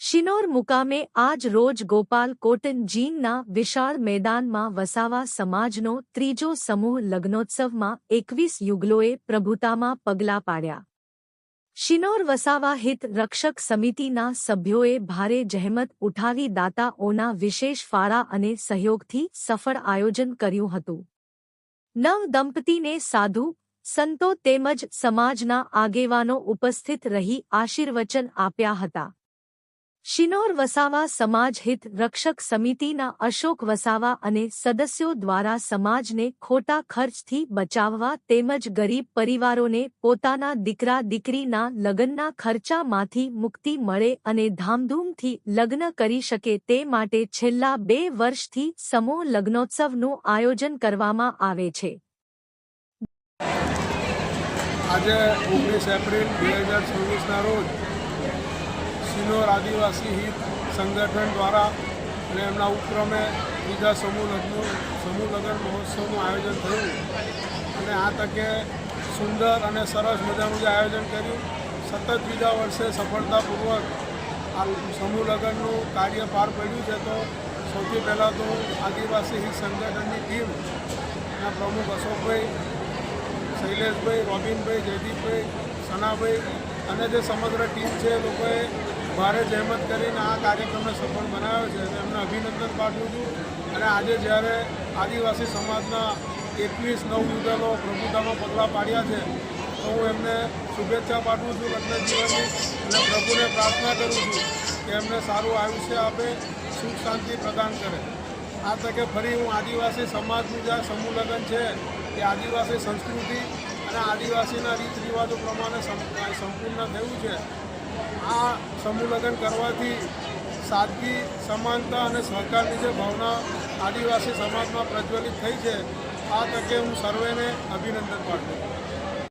શિનોર મુકામે આજ રોજ ગોપાલ કોટન જીનના વિશાળ મેદાનમાં વસાવા સમાજનો ત્રીજો સમૂહ લગ્નોત્સવમાં 21 યુગલોએ પ્રભુતામાં પગલાં પાડ્યા। શિનોર વસાવા હિત રક્ષક સમિતિના સભ્યોએ ભારે જહેમત ઉઠાવી દાતાઓના વિશેષ ફાળા અને સહયોગથી સફળ આયોજન કર્યું હતું। નવ દંપતીને સાધુ સંતો તેમજ સમાજના આગેવાનો ઉપસ્થિત રહી આશીર્વચન આપ્યા હતા। શિનોર વસાવા સમાજ હિત રક્ષક સમિતિના અશોક વસાવા અને સદસ્યો દ્વારા સમાજને ખોટા ખર્ચથી બચાવવા તેમજ ગરીબ પરિવારોને પોતાના દીકરા દીકરીના લગ્નના ખર્ચામાંથી મુક્તિ મળે અને ધામધૂમથી લગ્ન કરી શકે તે માટે છેલ્લા 2 વર્ષથી સમૂહ લગ્નોત્સવનું આયોજન કરવામાં આવે છે। આજે 19 એપ્રિલ 2026ના રોજ શિનોર આદિવાસી હિત સંગઠન દ્વારા અને એમના ઉપક્રમે બીજા સમૂહ લગ્ન મહોત્સવનું આયોજન થયું અને આ તકે સુંદર અને સરસ મજાનું જે આયોજન કર્યું, સતત બીજા વર્ષે સફળતાપૂર્વક આ સમૂહ લગ્નનું કાર્ય પાર પડ્યું છે। તો સૌથી પહેલાં તો આદિવાસી હિત સંગઠનની ટીમના પ્રમુખ અશોકભાઈ, શૈલેષભાઈ, રોબિનભાઈ, જયદીપભાઈ, સનાભાઈ અને જે સમગ્ર ટીમ છે એ લોકોએ ભારે જહેમત કરીને આ કાર્યક્રમને સફળ બનાવ્યો છે, એમને અભિનંદન પાઠવું છું। અને આજે જ્યારે આદિવાસી સમાજના 21 નવયુગલો પ્રભુતામાં પગલાં પાડ્યા છે તો હું એમને શુભેચ્છા પાઠવું છું લગ્ન જીવનની અને પ્રભુને પ્રાર્થના કરું છું કે એમને સારું આયુષ્ય આપે, સુખ શાંતિ પ્રદાન કરે। આ તકે ફરી હું આદિવાસી સમાજનું જે સમૂહ લગ્ન છે એ આદિવાસી સંસ્કૃતિ અને આદિવાસીના રીત રિવાજો પ્રમાણે સંપૂર્ણ થયું છે। આ સમૂહ લગ્ન કરવાથી સાદગી, સમાનતા અને સહકારની જે ભાવના આદિવાસી સમાજમાં પ્રજ્વલિત થઈ છે, આ તકે હું સર્વેને અભિનંદન પાઠવું છું।